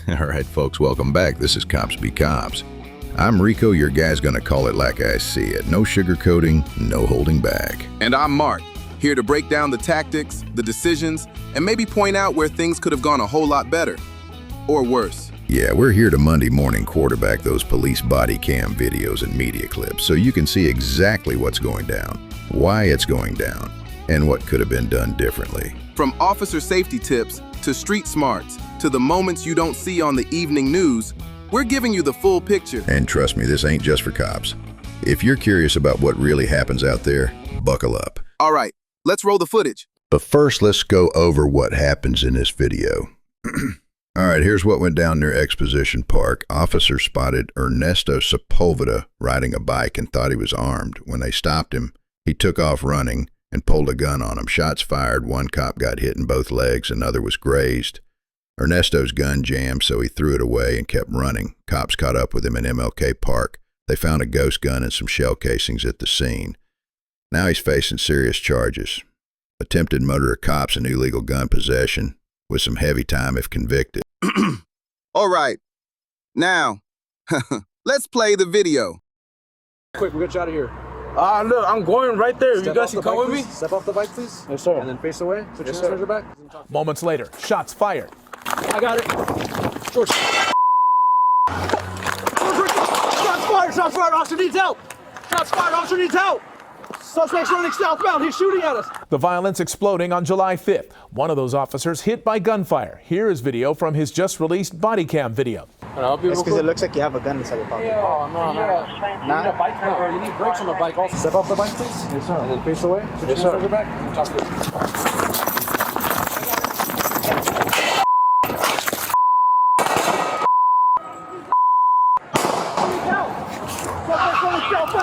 All right, folks, welcome back. This is Cops Be Cops. I'm Rico, your guy's gonna call it like I see it. No sugarcoating, no holding back. And I'm Mark, here to break down the tactics, the decisions, and maybe point out where things could have gone a whole lot better. Or worse. Yeah, we're here to Monday morning quarterback those police body cam videos and media clips so you can see exactly what's going down, why it's going down, and what could have been done differently. From officer safety tips to street smarts to the moments you don't see on the evening news, we're giving you the full picture. And trust me, this ain't just for cops. If you're curious about what really happens out there, buckle up. All right, let's roll the footage. But first, let's go over what happens in this video. All right, here's what went down near Exposition Park. Officers spotted Ernesto Sepulveda riding a bike and thought he was armed. When they stopped him, he took off running and pulled a gun on him. Shots fired. One cop got hit in both legs, another was grazed. Ernesto's gun jammed, so he threw it away and kept running. Cops caught up with him in MLK Park. They found a ghost gun and some shell casings at the scene. Now he's facing serious charges. Attempted murder of cops and illegal gun possession with some heavy time if convicted. All right, now, let's play the video. Quick, we'll get you out of here. Look, I'm going right there. Step You guys off can the come bike, with me? please. Step off the bike, please. Yes, sir. And then face away. Put Yes, your sir. hands on your back. Moments later, shots fired. I got it. George. Shots fired. Officer needs help. Shots fired. Officer needs help. Suspect's running southbound. He's shooting at us. The violence exploding on July 5th. One of those officers hit by gunfire. Here is video from his just released body cam video. Can I help you? It's because it looks like you have a gun inside your pocket. Oh, no. You need a bike or you need brakes on the bike also. Step off the bike, please. Yes, sir. And then face away. Put your Yes, hands sir. on your back. Talk to us.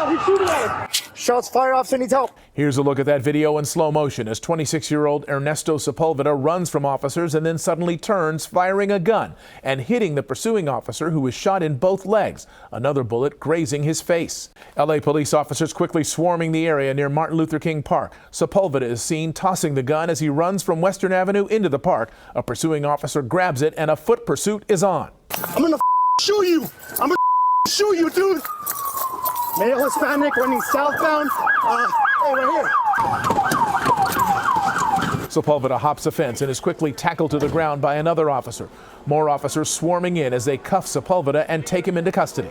He's shooting at us. Shots fired, officer needs help. Here's a look at that video in slow motion as 26-year-old Ernesto Sepulveda runs from officers and then suddenly turns, firing a gun and hitting the pursuing officer who was shot in both legs, another bullet grazing his face. LA police officers quickly swarming the area near Martin Luther King Park. Sepulveda is seen tossing the gun as he runs from Western Avenue into the park. A pursuing officer grabs it and a foot pursuit is on. I'm gonna shoot you. I'm gonna shoot you, dude. Male Hispanic running southbound. Hey, right here. Sepulveda hops a fence and is quickly tackled to the ground by another officer. More officers swarming in as they cuff Sepulveda and take him into custody.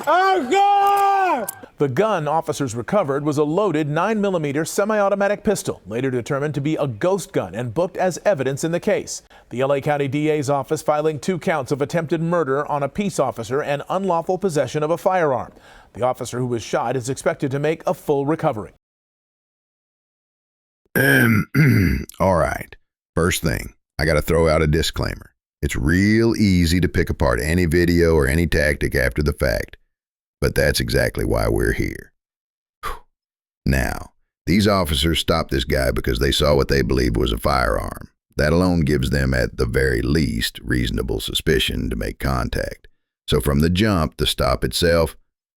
Oh, God! The gun officers recovered was a loaded 9mm semi-automatic pistol, later determined to be a ghost gun and booked as evidence in the case. The LA County DA's office filing 2 counts of attempted murder on a peace officer and unlawful possession of a firearm. The officer who was shot is expected to make a full recovery. All right, first thing, I gotta throw out a disclaimer. It's real easy to pick apart any video or any tactic after the fact, but that's exactly why we're here. Now, these officers stopped this guy because they saw what they believed was a firearm. That alone gives them, at the very least, reasonable suspicion to make contact. So from the jump, the stop itself,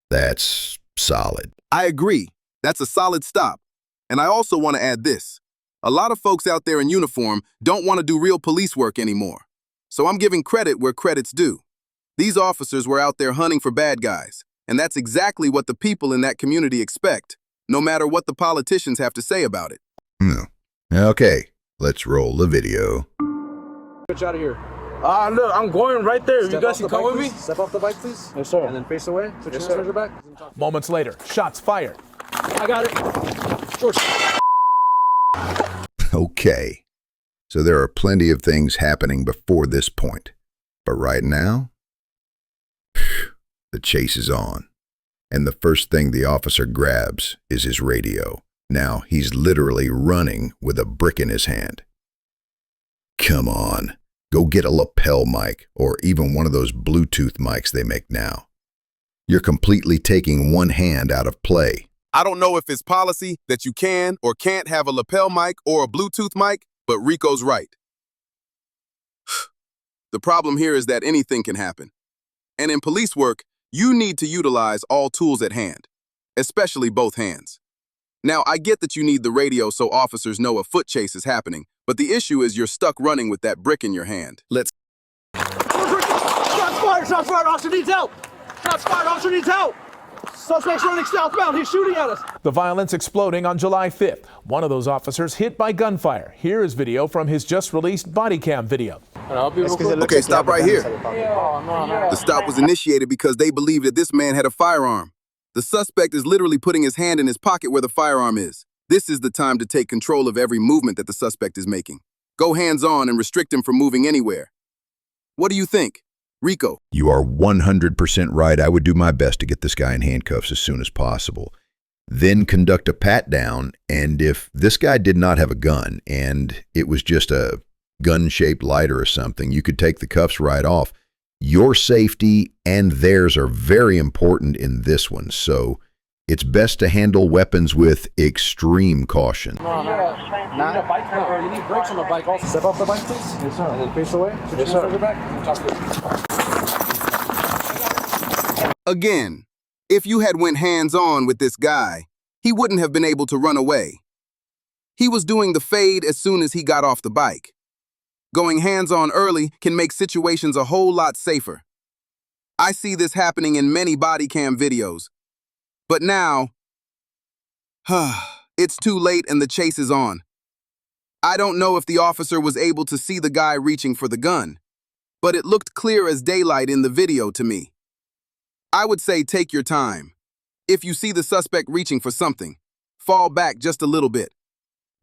that's solid. I agree. That's a solid stop. And I also want to add this. A lot of folks out there in uniform don't want to do real police work anymore. So I'm giving credit where credit's due. These officers were out there hunting for bad guys, and that's exactly what the people in that community expect, no matter what the politicians have to say about it. Okay, let's roll the video. Get you out of here. Look, I'm going right there. Step You guys off can the come bike, with me? please. Step off the bike, please. Yes, sir. And then face away. Put your Yes, hands sir. on your back. Moments later, shots fired. I got it. George. Okay, so there are plenty of things happening before this point. But right now, the chase is on. And the first thing the officer grabs is his radio. Now he's literally running with a brick in his hand. Come on, go get a lapel mic or even one of those Bluetooth mics they make now. You're completely taking one hand out of play. I don't know if it's policy that you can or can't have a lapel mic or a Bluetooth mic, but Rico's right. The problem here is that anything can happen. And in police work, you need to utilize all tools at hand, especially both hands. Now, I get that you need the radio so officers know a foot chase is happening, but the issue is you're stuck running with that brick in your hand. Let's Shots fired, officer needs help! Shots fired, officer needs help! Suspect's running southbound, he's shooting at us! The violence exploding on July 5th. One of those officers hit by gunfire. Here is video from his just released body cam video. Okay, stop right here. The stop was initiated because they believed that this man had a firearm. The suspect is literally putting his hand in his pocket where the firearm is. This is the time to take control of every movement that the suspect is making. Go hands-on and restrict him from moving anywhere. What do you think? Rico. You are 100% right. I would do my best to get this guy in handcuffs as soon as possible. Then conduct a pat-down, and if this guy did not have a gun and it was just a gun-shaped lighter or something, you could take the cuffs right off. Your safety and theirs are very important in this one, so it's best to handle weapons with extreme caution. You need brakes on the bike also. Step off the bike, please. Yes, sir. And then face away. Yes, sir. Again, if you had went hands-on with this guy, he wouldn't have been able to run away. He was doing the fade as soon as he got off the bike. Going hands-on early can make situations a whole lot safer. I see this happening in many body cam videos. But now, it's too late and the chase is on. I don't know if the officer was able to see the guy reaching for the gun, but it looked clear as daylight in the video to me. I would say take your time. If you see the suspect reaching for something, fall back just a little bit.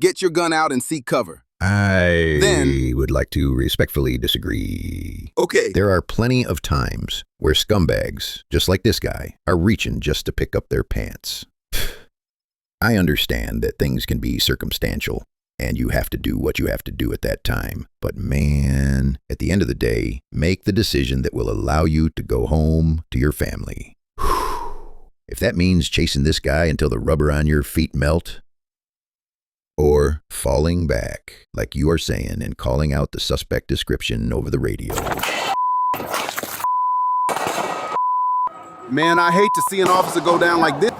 Get your gun out and seek cover. I would like to respectfully disagree. Okay. There are plenty of times where scumbags, just like this guy, are reaching just to pick up their pants. I understand that things can be circumstantial, and you have to do what you have to do at that time. But man, at the end of the day, make the decision that will allow you to go home to your family. If that means chasing this guy until the rubber on your feet melt, or falling back, like you are saying, and calling out the suspect description over the radio. Man, I hate to see an officer go down like this.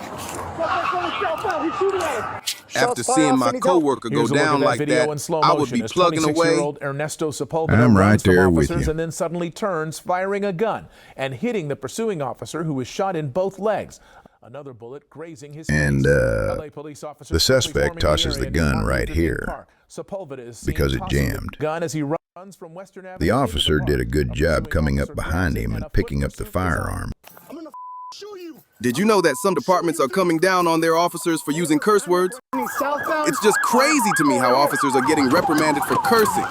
After seeing my coworker go down like that, I would be plugging away. Ernesto Sepulveda I'm right runs from there with officers you. and then suddenly turns, firing a gun and hitting the pursuing officer, who was shot in both legs. Another bullet grazing his And face. LA police officers the suspect quickly tosses swarming the area gun near right Exposition here Park. Sepulveda is because seen it tossing the jammed. gun as he runs from Western Avenue The into officer park. did a good A job pursuing coming officer up behind grabs him and and a picking foot up the pursuit goes on. firearm. I'm gonna shoot you. Did you know that some departments are coming down on their officers for using curse words? Southbound. It's just crazy to me how officers are getting reprimanded for cursing,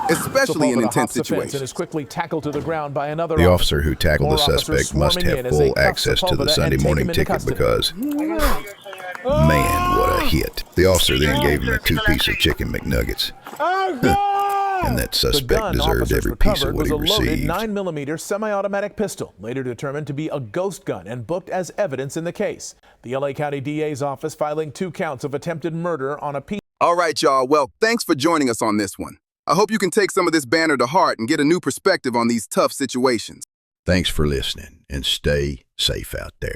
especially in Sepulveda intense hops the fence and situations. is quickly tackled to the ground by another The officer who tackled More the officers suspect must swarming have in as they full cuff access to the Sepulveda Sunday and take morning him into ticket custody. because, man, what a hit. The officer then gave him a 2-piece of chicken McNuggets. And that The suspect gun deserved officers every piece of recovered what was he a loaded received. 9mm semi-automatic pistol, later determined to be a ghost gun and booked as evidence in the case. The LA County DA's office filing 2 counts of attempted murder on a piece. All right, y'all. Well, thanks for joining us on this one. I hope you can take some of this banner to heart and get a new perspective on these tough situations. Thanks for listening, and stay safe out there.